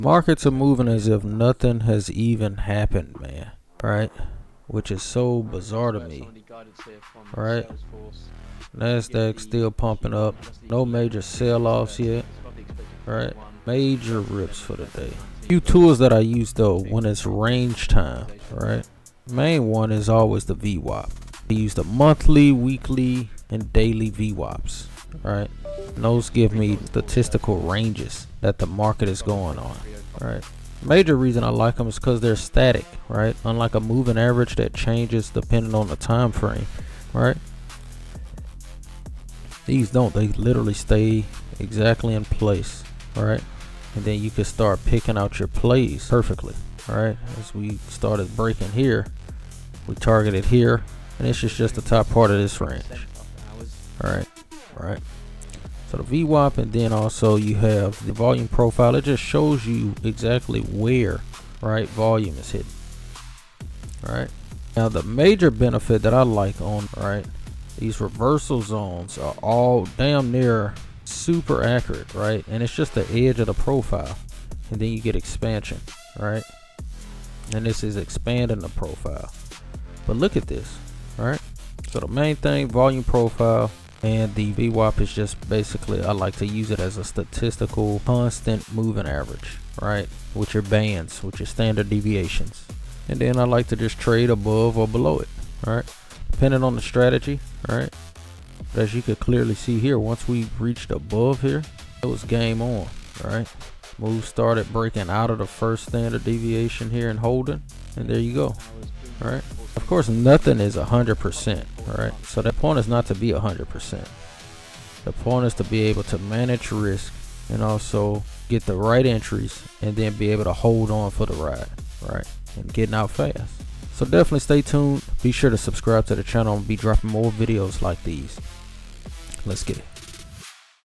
Markets are moving as if nothing has even happened, man. Right? Which is so bizarre to me. Right? Nasdaq still pumping up. No major sell-offs yet. Right? Major rips for the day. Few tools that I use though when it's range time. Right? Main one is always the VWAP. I use the monthly, weekly, and daily VWAPs. Right? And those give me statistical ranges that the market is going on. Right? Major reason I like them is because they're static. Right? Unlike a moving average that changes depending on the time frame. Right? These don't. They literally stay exactly in place. Right? And then you can start picking out your plays perfectly. Right? As we started breaking here, we targeted here, and this is just the top part of this range. Right? So the VWAP, and then also you have the volume profile. It just shows you exactly where, right, volume is hitting. Right? Now the major benefit that I like on, right, these reversal zones are all damn near super accurate, right? And it's just the edge of the profile, and then you get expansion, right? And this is expanding the profile. But look at this, right? So the main thing, volume profile, and the VWAP is just basically, I like to use it as a statistical constant moving average, right? With your bands, with your standard deviations. And then I like to just trade above or below it, right? Depending on the strategy, right? But as you could clearly see here, once we reached above here, it was game on, right? Move started breaking out of the first standard deviation here and holding, and there you go, right? Of course, nothing is 100%, right? So the point is not to be 100%. The point is to be able to manage risk and also get the right entries, and then be able to hold on for the ride, right? And getting out fast. So definitely stay tuned. Be sure to subscribe to the channel and be dropping more videos like these. Let's get it.